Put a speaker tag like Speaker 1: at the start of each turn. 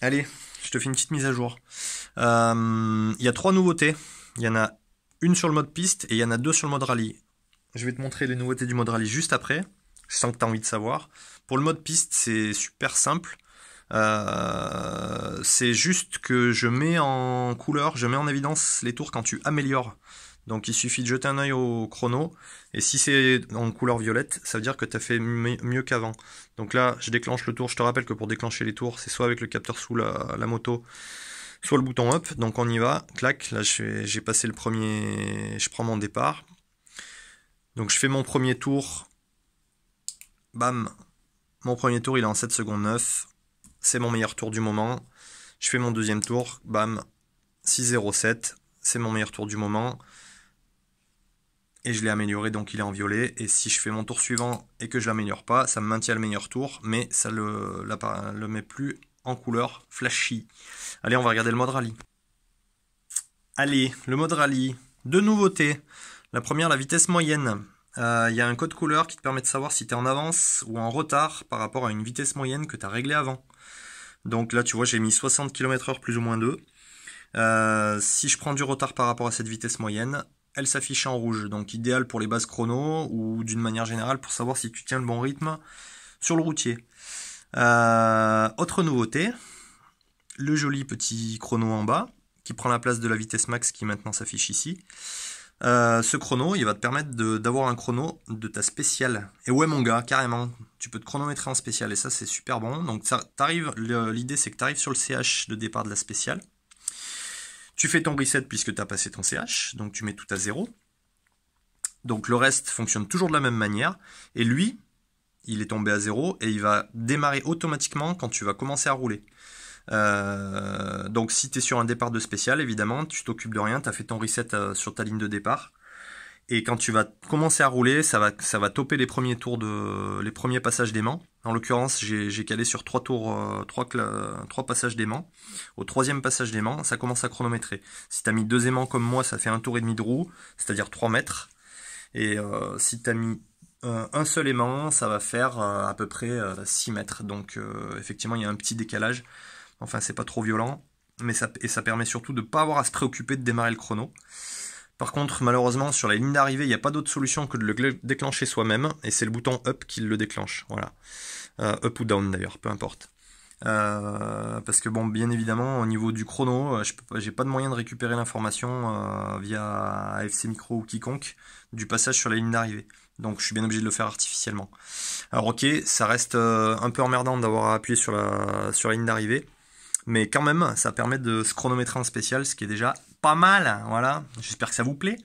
Speaker 1: Allez, je te fais une petite mise à jour. Il y a 3 nouveautés. Il y en a une sur le mode piste et il y en a 2 sur le mode rallye. Je vais te montrer les nouveautés du mode rallye juste après. Je sens que tu as envie de savoir. Pour le mode piste, c'est super simple. C'est juste que je mets en couleur, je mets en évidence les tours quand tu améliores. Donc il suffit de jeter un œil au chrono. Et si c'est en couleur violette, ça veut dire que tu as fait mieux qu'avant. Donc là, je déclenche le tour. Je te rappelle que pour déclencher les tours, c'est soit avec le capteur sous la moto, soit le bouton up. Donc on y va. Clac, là j'ai passé le premier. Je prends mon départ. Donc je fais mon premier tour. Bam. Mon premier tour il est en 7 secondes 9. C'est mon meilleur tour du moment. Je fais mon deuxième tour. Bam. 6,07. C'est mon meilleur tour du moment. Et je l'ai amélioré, donc il est en violet. Et si je fais mon tour suivant et que je l'améliore pas, ça me maintient le meilleur tour, mais ça le met plus en couleur flashy. Allez, on va regarder le mode rallye. Allez, le mode rallye. Deux nouveautés. La première, la vitesse moyenne. Il y a un code couleur qui te permet de savoir si tu es en avance ou en retard par rapport à une vitesse moyenne que tu as réglée avant. Donc là, tu vois, j'ai mis 60 km/h plus ou moins 2. Si je prends du retard par rapport à cette vitesse moyenne, elle s'affiche en rouge. Donc idéal pour les bases chrono ou d'une manière générale pour savoir si tu tiens le bon rythme sur le routier. Autre nouveauté, le joli petit chrono en bas qui prend la place de la vitesse max qui maintenant s'affiche ici. Ce chrono, il va te permettre d'avoir un chrono de ta spéciale. Et ouais mon gars, carrément, tu peux te chronométrer en spéciale et ça c'est super bon. Donc l'idée c'est que tu arrives sur le CH de départ de la spéciale. Tu fais ton reset puisque tu as passé ton CH, donc tu mets tout à 0. Donc le reste fonctionne toujours de la même manière. Et lui, il est tombé à 0 et il va démarrer automatiquement quand tu vas commencer à rouler. Donc si tu es sur un départ de spécial, évidemment, tu t'occupes de rien, tu as fait ton reset sur ta ligne de départ. Et quand tu vas commencer à rouler, ça va topper les premiers tours les premiers passages d'aimant. En l'occurrence, j'ai calé sur 3 tours, 3 passages d'aimant. Au 3e passage d'aimant, ça commence à chronométrer. Si tu as mis 2 aimants comme moi, ça fait 1 tour et demi de roue, c'est-à-dire 3 mètres. Et si tu as mis un seul aimant, ça va faire à peu près 6 mètres. Donc effectivement, il y a un petit décalage. Enfin, c'est pas trop violent. Mais ça permet surtout de ne pas avoir à se préoccuper de démarrer le chrono. Par contre, malheureusement, sur la ligne d'arrivée, il n'y a pas d'autre solution que de le déclencher soi-même, et c'est le bouton up qui le déclenche. Voilà. Up ou down d'ailleurs, peu importe. Parce que bon, bien évidemment, au niveau du chrono, j'ai pas de moyen de récupérer l'information via AFC Micro ou quiconque du passage sur la ligne d'arrivée. Donc je suis bien obligé de le faire artificiellement. Alors ok, ça reste un peu emmerdant d'avoir à appuyer sur la ligne d'arrivée. Mais quand même, ça permet de se chronométrer en spécial, ce qui est déjà pas mal. Voilà, j'espère que ça vous plaît.